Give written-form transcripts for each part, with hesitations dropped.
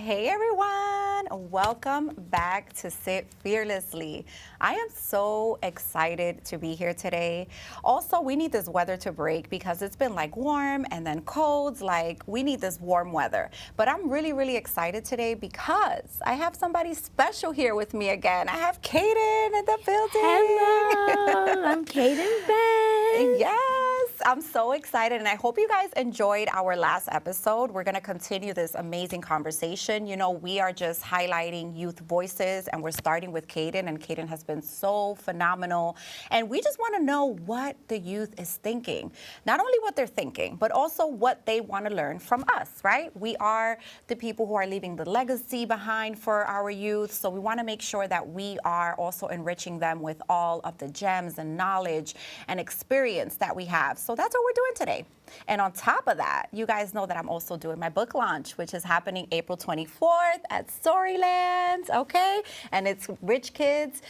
Hey everyone, welcome back to Sit Fearlessly. I am so excited to be here today. Also, we need this weather to break because it's been like warm and then cold. Like we need this warm weather. But I'm really excited today because I have somebody special here with me again. I have Kaydin in the building. Hello, I'm Kaydin Bent. Yes, I'm so excited and I hope you guys enjoyed our last episode. We're going to continue this amazing conversation. You know, we are just highlighting youth voices and we're starting with Kaydin, and Kaydin has been so phenomenal. And we just want to know what the youth is thinking. Not only what they're thinking, but also what they want to learn from us, right? We are the people who are leaving the legacy behind for our youth. So we want to make sure that we are also enriching them with all of the gems and knowledge and experience that we have. So that's what we're doing today. And on top of that, you guys know that I'm also doing my book launch, which is happening April 24th at Storyland, okay? And it's Rich Kids,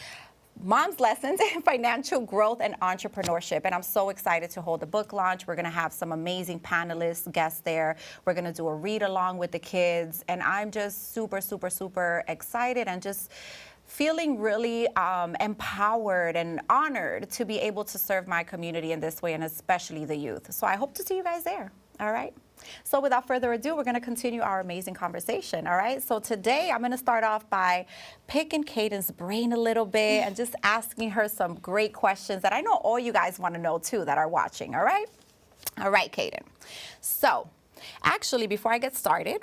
Mom's Lessons in Financial Growth and Entrepreneurship. And I'm so excited to hold the book launch. We're gonna have some amazing panelists, guests there. We're gonna do a read along with the kids. And I'm just super excited and just feeling really empowered and honored to be able to serve my community in this way, and especially the youth. So I hope to see you guys there, all right? So without further ado, we're gonna continue our amazing conversation, all right? So today I'm gonna start off by picking Kaydin's brain a little bit and just asking her some great questions that I know all you guys wanna know too that are watching, all right? All right, Kaydin. So actually, before I get started,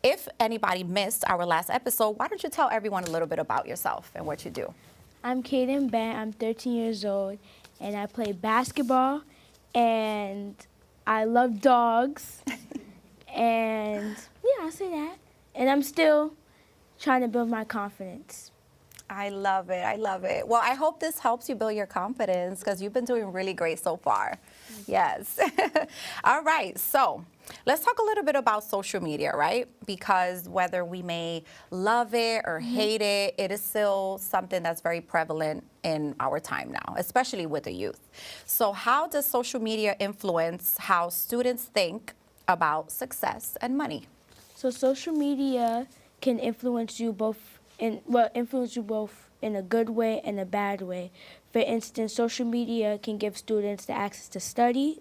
if anybody missed our last episode, why don't you tell everyone a little bit about yourself and what you do? I'm Kaydin Bent. I'm 13 years old, and I play basketball, and I love dogs, and yeah, I'll say that. And I'm still trying to build my confidence. I love it. I love it. Well, I hope this helps you build your confidence because you've been doing really great so far. Yes. All right. So let's talk a little bit about social media, right? Because whether we may love it or hate it, it is still something that's very prevalent in our time now, especially with the youth. So how does social media influence how students think about success and money? So social media can influence you both in a good way and a bad way. For instance, social media can give students the access to study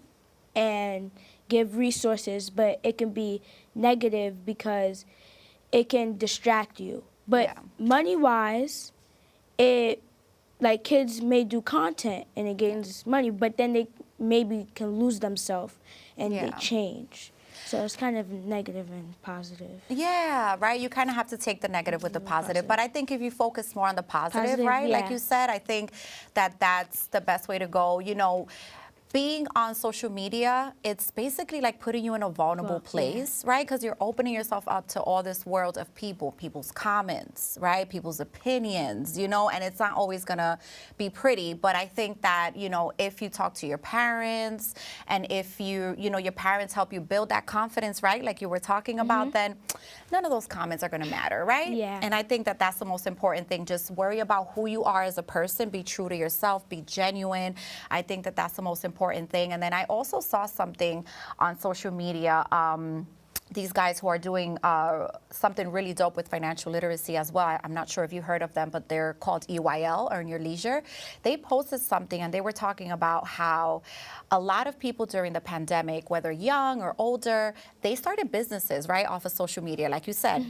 and give resources, but it can be negative because it can distract you. But money-wise, like kids may do content and it gains money, but then they maybe can lose themselves and they change. So it's kind of negative and positive. Yeah, right? You kind of have to take the negative with the positive. But I think if you focus more on the positive, right? Yeah. Like you said, I think that that's the best way to go. You know, being on social media, it's basically like putting you in a vulnerable place, right? Because you're opening yourself up to all this world of people's comments, right? People's opinions, you know, and it's not always gonna be pretty. But I think that, you know, if you talk to your parents and if you know, your parents help you build that confidence, right? Like you were talking about, then none of those comments are gonna matter, right? Yeah. And I think that that's the most important thing. Just worry about who you are as a person, be true to yourself, be genuine. I think that that's the most important thing. And then I also saw something on social media, these guys who are doing something really dope with financial literacy as well. I'm not sure if you heard of them, but they're called EYL, Earn Your Leisure. They posted something and they were talking about how a lot of people during the pandemic, whether young or older, they started businesses, right, off of social media, like you said,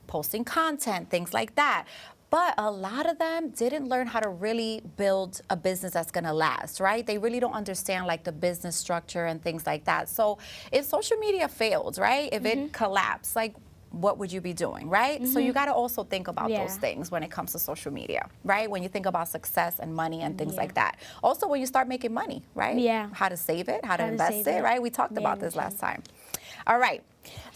posting content, things like that. But a lot of them didn't learn how to really build a business that's gonna last, right? They really don't understand like the business structure and things like that. So if social media failed, right? If it collapsed, like what would you be doing, right? So you gotta also think about those things when it comes to social media, right? When you think about success and money and things like that. Also when you start making money, right? Yeah. How to save it, how to invest it, right? We talked about this last time. All right,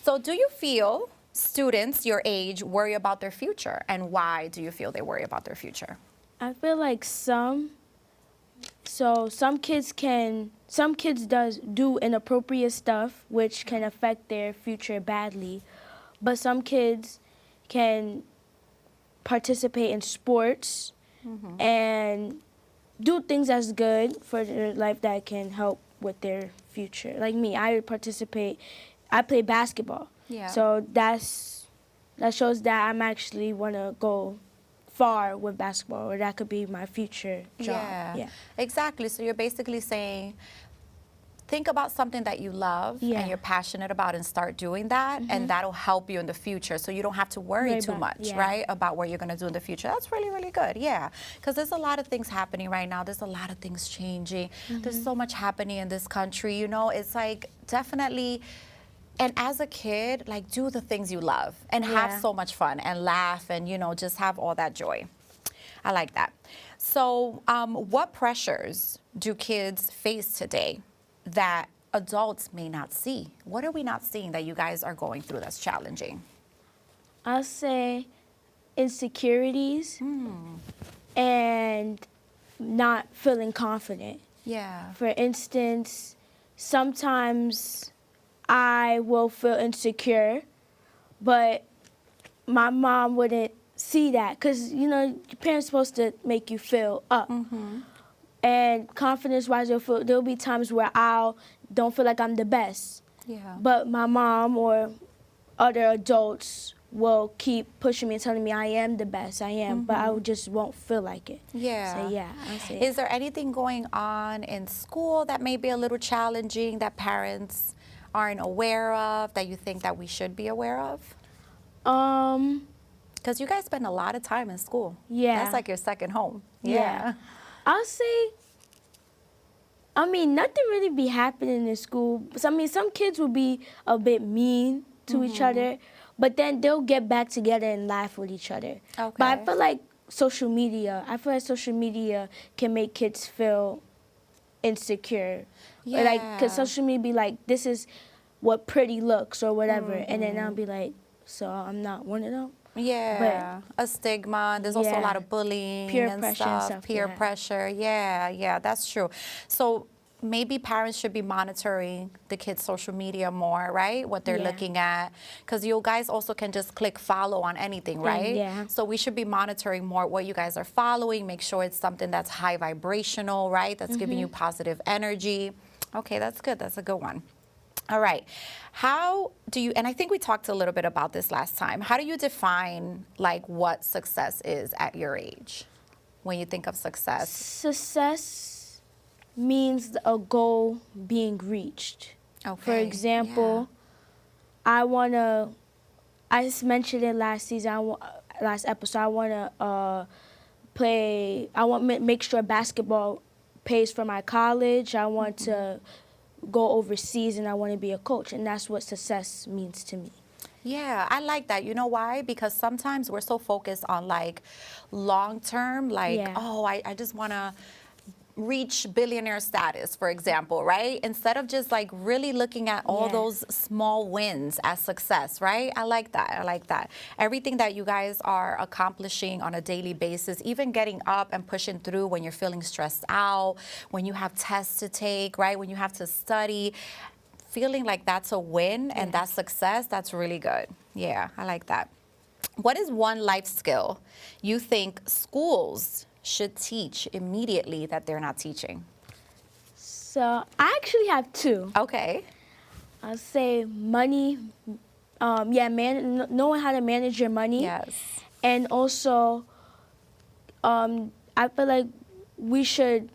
so do you feel students your age worry about their future, and why do you feel they worry about their future? I feel like some kids do inappropriate stuff which can affect their future badly, but some kids can participate in sports and do things that's good for their life that can help with their future. Like me, I play basketball. Yeah. So that's that shows that I'm actually want to go far with basketball, or that could be my future job. Yeah, exactly. So you're basically saying, think about something that you love and you're passionate about and start doing that, and that'll help you in the future, so you don't have to worry too much, right, about what you're going to do in the future. That's really, really good, because there's a lot of things happening right now. There's a lot of things changing. There's so much happening in this country, you know. It's like, definitely, and as a kid, like, do the things you love and have so much fun and laugh and, you know, just have all that joy. I like that. So what pressures do kids face today that adults may not see? What are we not seeing that you guys are going through that's challenging? I'll say insecurities and not feeling confident. Yeah. For instance, sometimes I will feel insecure, but my mom wouldn't see that, because, you know, your parents are supposed to make you feel up. And confidence-wise, there'll be times where I don't feel like I'm the best. Yeah. But my mom or other adults will keep pushing me and telling me I am the best, I am, but I just won't feel like it. Yeah. So I say. Is there anything going on in school that may be a little challenging that parents aren't aware of, that you think that we should be aware of? Because you guys spend a lot of time in school. Yeah. That's like your second home. Yeah. I'll say, I mean, nothing really be happening in school. So, I mean, some kids will be a bit mean to each other, but then they'll get back together and laugh with each other. Okay. But I feel like social media can make kids feel insecure. Yeah. Or like, because social media be like, this is what pretty looks or whatever. And then I'll be like, so I'm not one of them. Yeah, a stigma. There's also a lot of bullying peer and pressure stuff. and stuff. Peer pressure. Yeah, that's true. So maybe parents should be monitoring the kids' social media more, right? What they're looking at, because you guys also can just click follow on anything, right? Yeah. So we should be monitoring more what you guys are following. Make sure it's something that's high vibrational, right? That's giving you positive energy. Okay, that's good. That's a good one. All right. How do you, and I think we talked a little bit about this last time, how do you define like what success is at your age when you think of success? Success means a goal being reached. Okay. For example, I just mentioned it last season, last episode, I want to make sure basketball pays for my college. I want to go overseas, and I want to be a coach, and that's what success means to me. Yeah, I like that. You know why? Because sometimes we're so focused on like long term, like, I just want to reach billionaire status, for example, right? Instead of just like really looking at all those small wins as success, right? I like that. I like that. Everything that you guys are accomplishing on a daily basis, even getting up and pushing through when you're feeling stressed out, when you have tests to take, right? When you have to study, feeling like that's a win and that's success, that's really good. Yeah, I like that. What is one life skill you think schools should teach immediately that they're not teaching? So I actually have two. Okay. I'll say money, knowing how to manage your money. Yes. And also, I feel like we should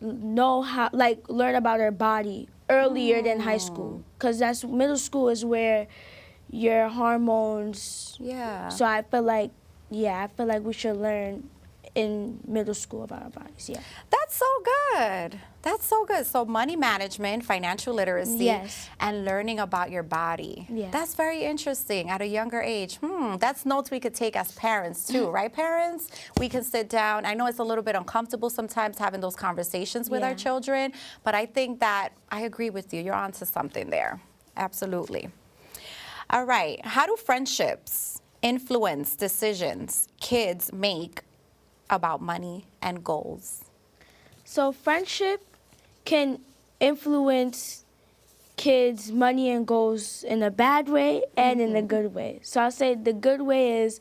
know how, like, learn about our body earlier than high school, because middle school is where your hormones. Yeah. So I feel like we should learn in middle school about our bodies. Yeah. That's so good. That's so good. So money management, financial literacy, and learning about your body. Yeah. That's very interesting at a younger age. That's notes we could take as parents too, right, parents? We can sit down. I know it's a little bit uncomfortable sometimes having those conversations with our children, but I think that I agree with you. You're onto something there. Absolutely. All right. How do friendships influence decisions kids make about money and goals? So friendship can influence kids' money and goals in a bad way and in a good way. So I'll say the good way is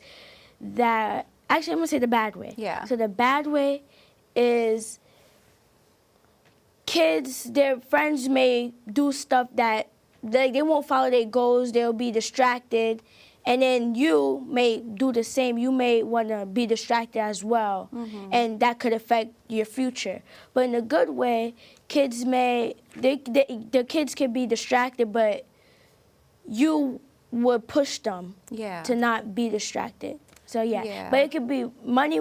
that, actually I'm gonna say the bad way. Yeah. So the bad way is kids, their friends may do stuff that they won't follow their goals, they'll be distracted, And then you may do the same. You may want to be distracted as well, and that could affect your future. But in a good way, kids the kids can be distracted, but you would push them to not be distracted. So but it could be money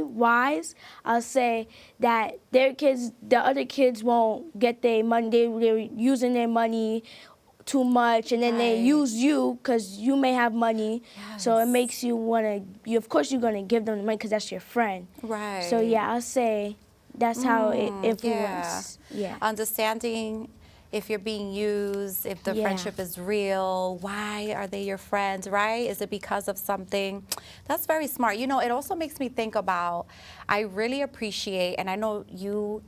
wise. I'll say that the other kids won't get their money. They're using their money too much, and then they use you because you may have money. So it makes you want to. Of course, you're gonna give them the money because that's your friend. Right. So I'll say that's how it influences. Understanding if you're being used, if the friendship is real, why are they your friends, right? Is it because of something? That's very smart. You know, it also makes me think about, I really appreciate, and I know you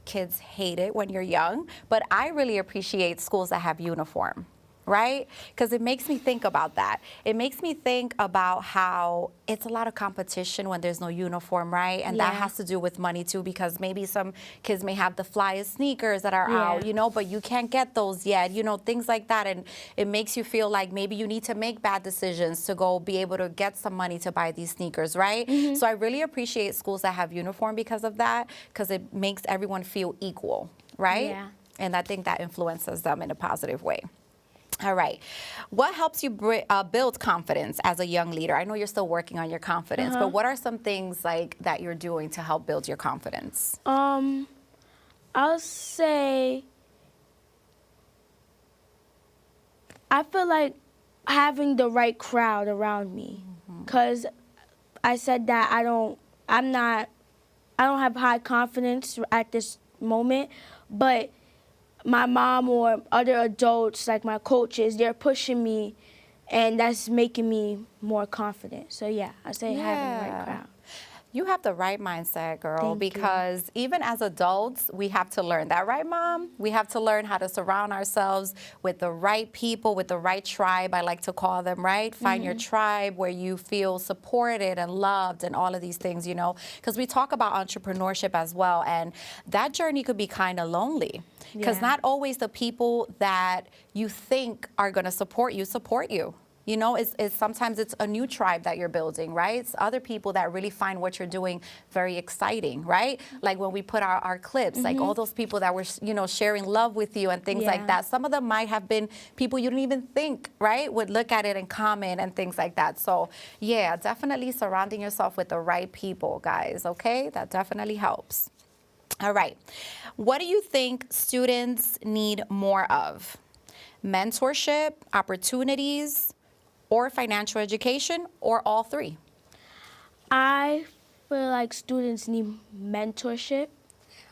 kids hate it when you're young, but I really appreciate schools that have uniform, right? Because it makes me think about that. It makes me think about how it's a lot of competition when there's no uniform, right? And that has to do with money too, because maybe some kids may have the flyest sneakers that are out, you know, but you can't get those yet, you know, things like that. And it makes you feel like maybe you need to make bad decisions to go be able to get some money to buy these sneakers, right? So I really appreciate schools that have uniform because of that, because it makes everyone feel equal, right? And I think that influences them in a positive way. All right. What helps you build confidence as a young leader? I know you're still working on your confidence, but what are some things like that you're doing to help build your confidence? I'll say I feel like having the right crowd around me, because I said that I don't have high confidence at this moment, but my mom or other adults, like my coaches, they're pushing me, and that's making me more confident. So I say having the right crowd. You have the right mindset, girl, Thank because you. even as adults, we have to learn that, right, Mom? We have to learn how to surround ourselves with the right people, with the right tribe, I like to call them, right? Find your tribe where you feel supported and loved and all of these things, you know, because we talk about entrepreneurship as well, and that journey could be kind of lonely, because not always the people that you think are going to support you. You know, sometimes it's a new tribe that you're building, right? It's other people that really find what you're doing very exciting, right? Like when we put our clips, like all those people that were, you know, sharing love with you and things like that. Some of them might have been people you didn't even think, right, would look at it and comment and things like that. So, definitely surrounding yourself with the right people, guys, okay? That definitely helps. All right. What do you think students need more of? Mentorship, opportunities, or financial education, or all three? I feel like students need mentorship,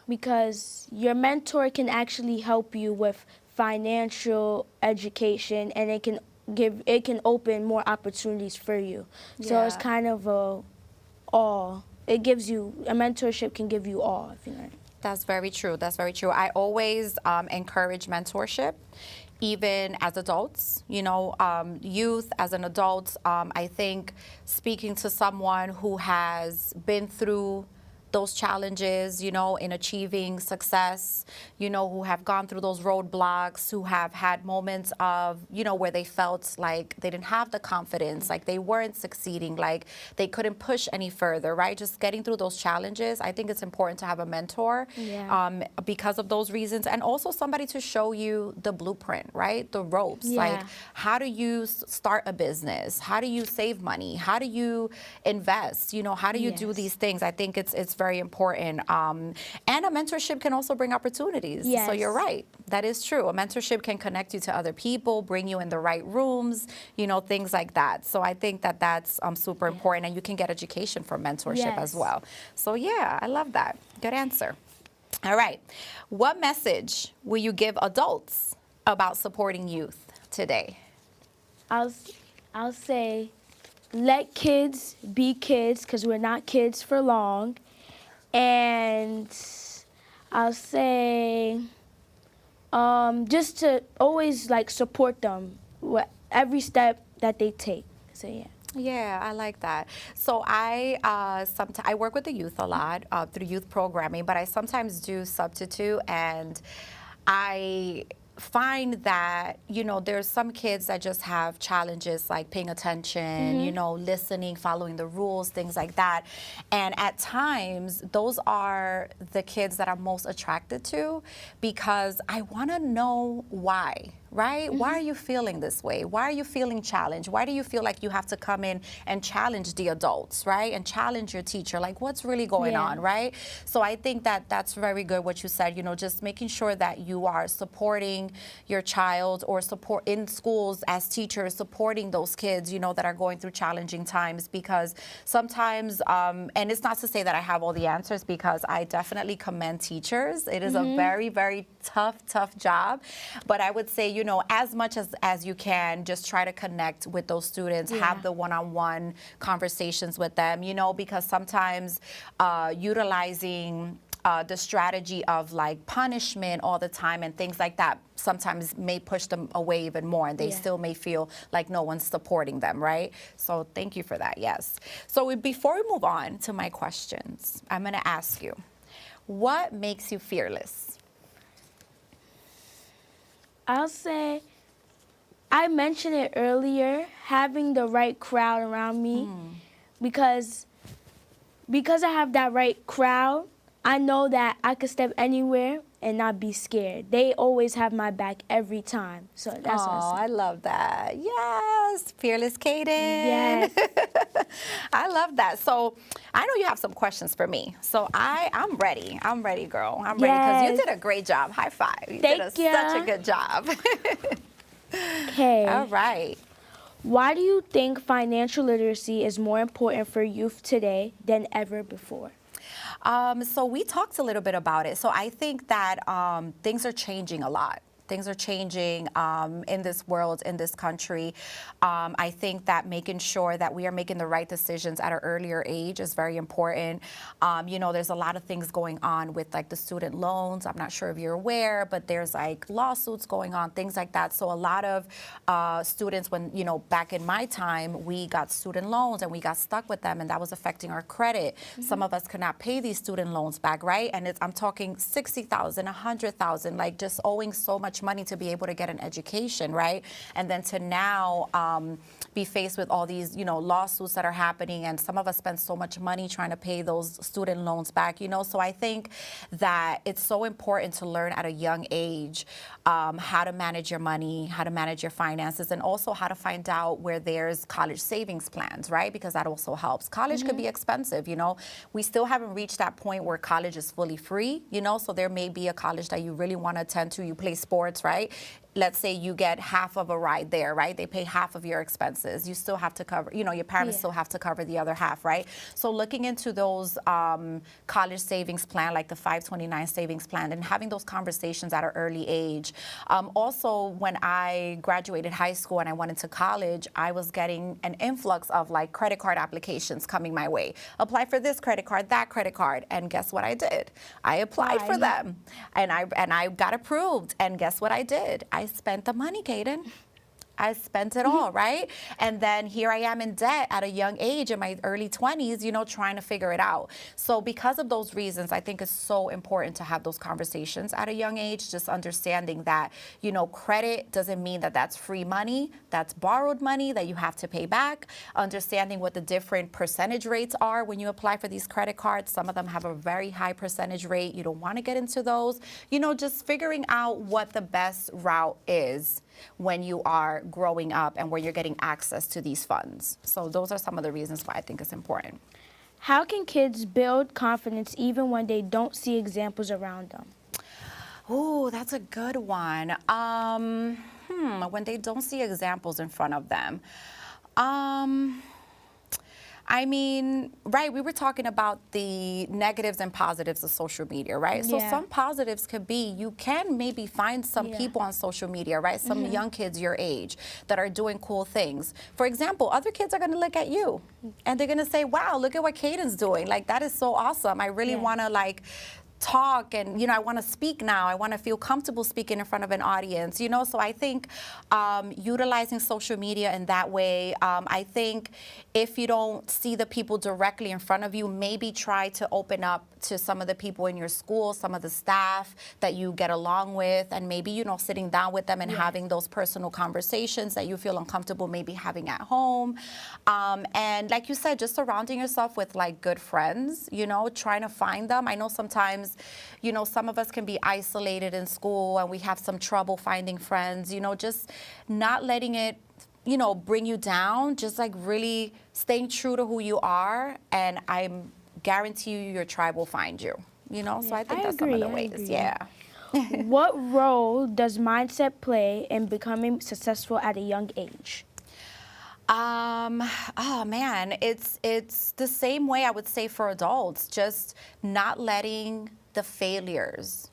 because your mentor can actually help you with financial education, and it can open more opportunities for you. So it's kind of a mentorship can give you all, if you know. That's very true. That's very true. I always encourage mentorship, even as adults, you know, youth as an adult. I think speaking to someone who has been through those challenges, you know, in achieving success, you know, who have gone through those roadblocks, who have had moments of, you know, where they felt like they didn't have the confidence, like they weren't succeeding, like they couldn't push any further, right? Just getting through those challenges. I think it's important to have a mentor because of those reasons, and also somebody to show you the blueprint, right? The ropes, like how do you start a business? How do you save money? How do you invest? You know, how do you do these things? I think it's very important. And a mentorship can also bring opportunities. So you're right. That is true. A mentorship can connect you to other people, bring you in the right rooms, you know, things like that. So I think that that's super important, and you can get education from mentorship as well. So I love that. Good answer. All right. What message will you give adults about supporting youth today? I'll say let kids be kids, because we're not kids for long. And I'll say just to always like support them every step that they take. So Yeah, I like that. So I work with the youth a lot through youth programming, but I sometimes do substitute, and I find that, there's some kids that just have challenges like paying attention, listening, following the rules, things like that. And at times, those are the kids that I'm most attracted to because I want to know why. Right? Why are you feeling this way? Why are you feeling challenged? Why do you feel like you have to come in and challenge the adults, right? And challenge your teacher, like what's really going on, right? So I think that that's very good what you said, just making sure that you are supporting your child or support in schools as teachers, supporting those kids, that are going through challenging times because sometimes, and it's not to say that I have all the answers because I definitely commend teachers. It is a very, very tough job. But I would say, as much as you can, just try to connect with those students, have the one-on-one conversations with them, because sometimes utilizing the strategy of like punishment all the time and things like that sometimes may push them away even more and they still may feel like no one's supporting them, right? So thank you for that, yes. So before we move on to my questions, I'm going to ask you, what makes you fearless? I'll say, I mentioned it earlier, having the right crowd around me, because I have that right crowd, I know that I could step anywhere and not be scared. They always have my back every time. So that's what Oh, I love that. Yes, fearless Kaydin. Yes. I love that. So I know you have some questions for me. So I'm ready. I'm ready, girl. I'm ready because you did a great job. High five. You Thank you. Such a good job. Okay. All right. Why do you think financial literacy is more important for youth today than ever before? So we talked a little bit about it. So I think that things are changing a lot. Things are changing in this world, in this country. I think that making sure that we are making the right decisions at an earlier age is very important. There's a lot of things going on with like the student loans. I'm not sure if you're aware, but there's like lawsuits going on, things like that. So a lot of students, when, back in my time, we got student loans and we got stuck with them and that was affecting our credit. Some of us could not pay these student loans back, right? And I'm talking 60,000, 100,000, like just owing so much money to be able to get an education, right? And then to now be faced with all these, lawsuits that are happening, and some of us spend so much money trying to pay those student loans back, So I think that it's so important to learn at a young age how to manage your money, how to manage your finances, and also how to find out where there's college savings plans, right? Because that also helps. College could be expensive, We still haven't reached that point where college is fully free, So there may be a college that you really want to attend to. You play sports, right? Let's say you get half of a ride there, right? They pay half of your expenses. You still have to cover, your parents still have to cover the other half, right? So looking into those college savings plan, like the 529 savings plan, and having those conversations at an early age. Also, when I graduated high school and I went into college, I was getting an influx of like credit card applications coming my way. Apply for this credit card, that credit card, and guess what I did? I applied for them, and I got approved, and guess what I did? I spent the money, Kaydin. I spent it all, right? And then here I am in debt at a young age in my early 20s, trying to figure it out. So because of those reasons, I think it's so important to have those conversations at a young age, just understanding that, credit doesn't mean that that's free money, that's borrowed money that you have to pay back. Understanding what the different percentage rates are when you apply for these credit cards. Some of them have a very high percentage rate. You don't want to get into those. Just figuring out what the best route is when you are growing up and where you're getting access to these funds. So those are some of the reasons why I think it's important. How can kids build confidence even when they don't see examples around them? Oh, that's a good one. When they don't see examples in front of them. Right, we were talking about the negatives and positives of social media, right? So some positives could be you can maybe find some people on social media, right? Some young kids your age that are doing cool things. For example, other kids are going to look at you and they're going to say, wow, look at what Kaydin's doing. Like, that is so awesome. I really want to talk and, I want to speak now. I want to feel comfortable speaking in front of an audience, So I think utilizing social media in that way, I think if you don't see the people directly in front of you, maybe try to open up to some of the people in your school, some of the staff that you get along with, and maybe, sitting down with them and having those personal conversations that you feel uncomfortable maybe having at home. And like you said, just surrounding yourself with like good friends, trying to find them. I know sometimes, some of us can be isolated in school and we have some trouble finding friends, just not letting it bring you down, just like really staying true to who you are, and I guarantee you your tribe will find you, So I think that's some of the ways. Yeah. What role does mindset play in becoming successful at a young age? Oh man, it's the same way I would say for adults, just not letting the failures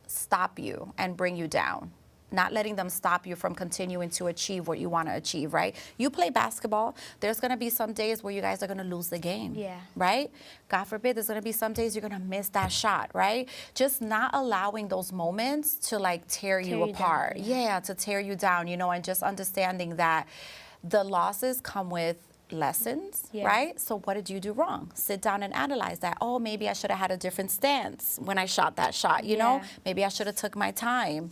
stop you and bring you down. Not letting them stop you from continuing to achieve what you want to achieve, right? You play basketball. There's going to be some days where you guys are going to lose the game, right? God forbid, there's going to be some days you're going to miss that shot, right? Just not allowing those moments to like tear you apart. Down, to tear you down, and just understanding that the losses come with lessons, right? So what did you do wrong? Sit down and analyze that. Oh, maybe I should have had a different stance when I shot that shot, Maybe I should have took my time,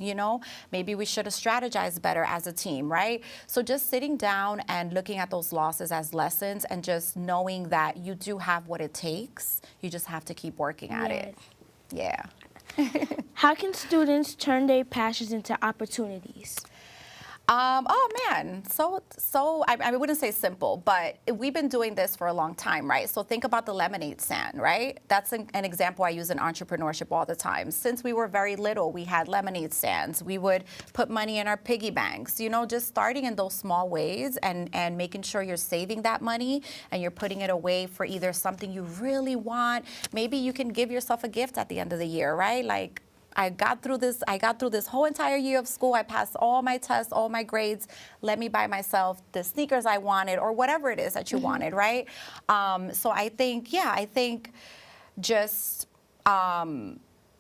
Maybe we should have strategized better as a team, right? So just sitting down and looking at those losses as lessons and just knowing that you do have what it takes. You just have to keep working at it. Yeah. How can students turn their passions into opportunities? Oh man, so I wouldn't say simple, but we've been doing this for a long time, right? So think about the lemonade stand, right? That's an example I use in entrepreneurship all the time. Since we were very little, we had lemonade stands. We would put money in our piggy banks, just starting in those small ways and making sure you're saving that money and you're putting it away for either something you really want. Maybe you can give yourself a gift at the end of the year, right? Like, I got through this whole entire year of school. I passed all my tests, all my grades. Let me buy myself the sneakers I wanted or whatever it is that you wanted, right? So I think just,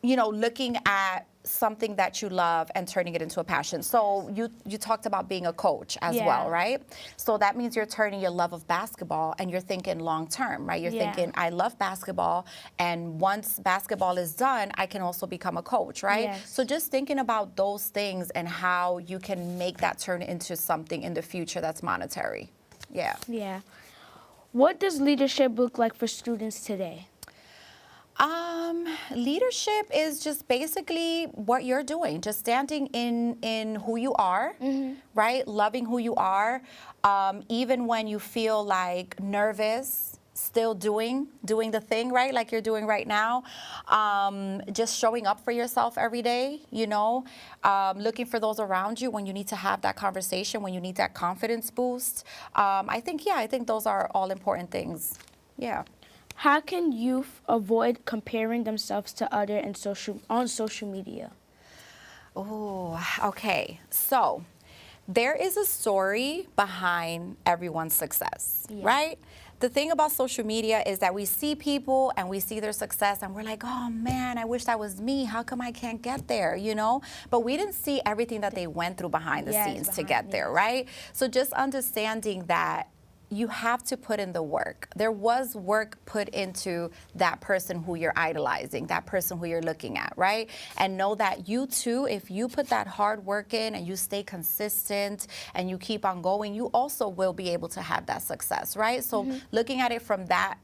looking at something that you love and turning it into a passion. So you talked about being a coach as well, right? So that means you're turning your love of basketball and you're thinking long term, right? You're thinking, I love basketball, and once basketball is done, I can also become a coach, right? So just thinking about those things and how you can make that turn into something in the future that's monetary. Yeah. What does leadership look like for students today? Leadership is just basically what you're doing, just standing in who you are, right? Loving who you are, even when you feel like nervous, still doing the thing, right? Like you're doing right now. Just showing up for yourself every day, looking for those around you when you need to have that conversation, when you need that confidence boost. I think those are all important things. Yeah. How can youth avoid comparing themselves to others on social media? Oh, okay. So there is a story behind everyone's success, right? The thing about social media is that we see people and we see their success and we're like, oh man, I wish that was me. How come I can't get there, But we didn't see everything that they went through behind the scenes to get there, right? So just understanding that you have to put in the work. There was work put into that person who you're idolizing, that person who you're looking at, right? And know that you too, if you put that hard work in and you stay consistent and you keep on going, you also will be able to have that success, right? So looking at it from that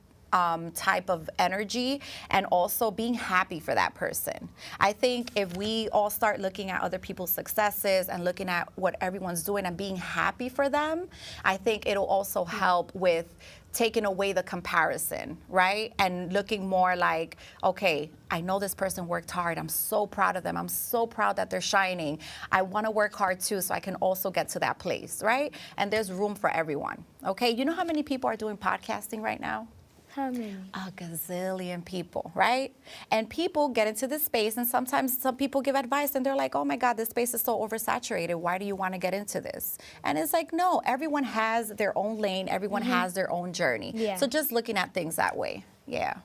type of energy and also being happy for that person. I think if we all start looking at other people's successes and looking at what everyone's doing and being happy for them, I think it'll also help with taking away the comparison, right? And looking more like, okay, I know this person worked hard. I'm so proud of them. I'm so proud that they're shining. I want to work hard too so I can also get to that place, right? And there's room for everyone, okay? You know how many people are doing podcasting right now? How many? A gazillion people, right? And people get into this space, and sometimes some people give advice, and they're like, oh my God, this space is so oversaturated. Why do you want to get into this? And it's like, no, everyone has their own lane. Everyone has their own journey. So just looking at things that way, yeah.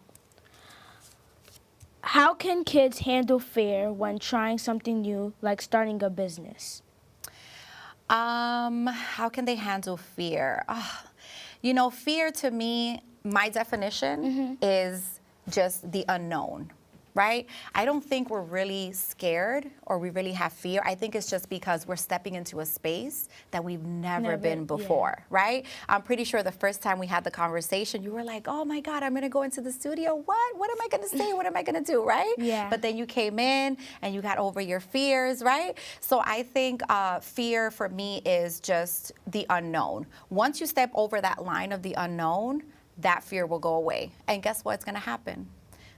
How can kids handle fear when trying something new, like starting a business? How can they handle fear? You know, fear to me, my definition is just the unknown, right? I don't think we're really scared or we really have fear. I think it's just because we're stepping into a space that we've never been before, right? I'm pretty sure the first time we had the conversation, you were like, oh my God, I'm gonna go into the studio. What am I gonna say? What am I gonna do, right? Yeah. But then you came in and you got over your fears, right? So I think fear for me is just the unknown. Once you step over that line of the unknown, that fear will go away. And guess what's gonna happen?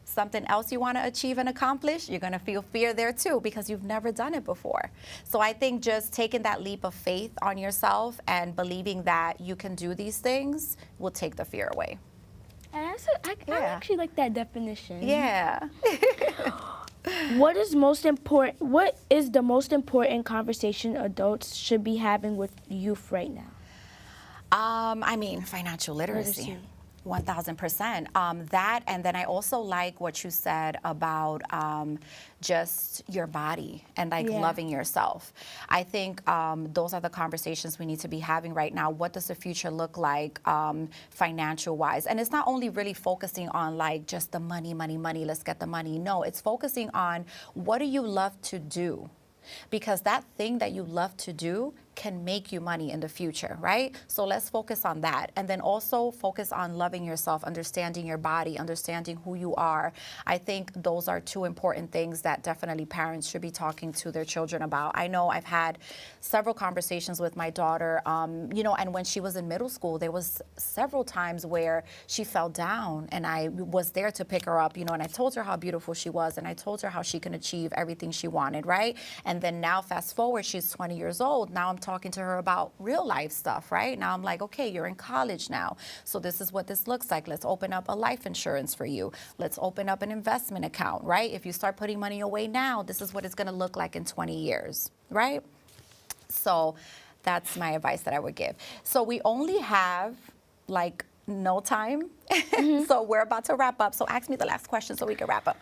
Something else you want to achieve and accomplish, you're going to feel fear there too because you've never done it before. So I think just taking that leap of faith on yourself and believing that you can do these things will take the fear away. And I actually like that definition. Yeah. What is the most important conversation adults should be having with youth right now? I mean, financial literacy. 1000%. That, and then I also like what you said about just your body and like loving yourself. I think those are the conversations we need to be having right now. What does the future look like financial wise? And it's not only really focusing on like just the money, let's get the money. No, it's focusing on what do you love to do? Because that thing that you love to do can make you money in the future, right? So let's focus on that. And then also focus on loving yourself, understanding your body, understanding who you are. I think those are two important things that definitely parents should be talking to their children about. I know I've had several conversations with my daughter, you know, and when she was in middle school, there was several times where she fell down and I was there to pick her up, you know, and I told her how beautiful she was and I told her how she can achieve everything she wanted, right? And then now fast forward, she's 20 years old. Now I'm talking to her about real life stuff, right? Now I'm like, okay, you're in college now. So this is what this looks like. Let's open up a life insurance for you. Let's open up an investment account, right? If you start putting money away now, this is what it's gonna look like in 20 years, right? So that's my advice that I would give. So we only have like no time. So we're about to wrap up. So ask me the last question so we can wrap up.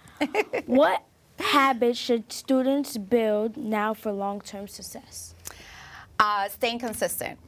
What habits should students build now for long-term success? Staying consistent,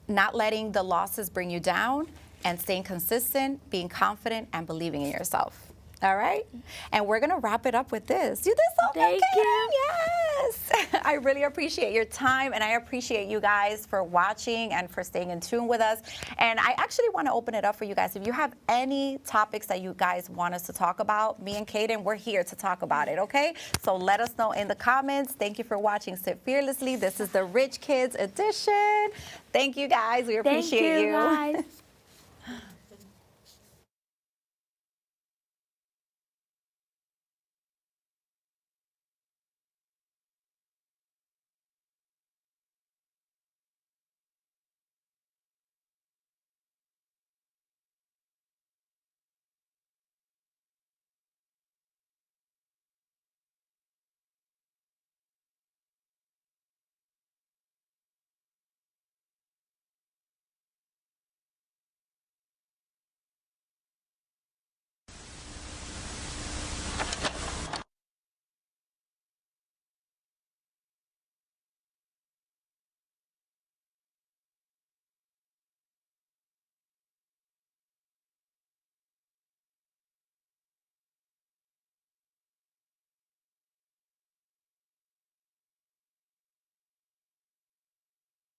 not letting the losses bring you down, and staying consistent, being confident, and believing in yourself. All right? And we're going to wrap it up with this. You did so good, Thank you. Yes. I really appreciate your time, and I appreciate you guys for watching and for staying in tune with us. And I actually want to open it up for you guys. If you have any topics that you guys want us to talk about, me and Kaydin, we're here to talk about it, okay? So let us know in the comments. Thank you for watching Sit Fearlessly. This is the Rich Kids edition. Thank you, guys. We appreciate Thank you, guys.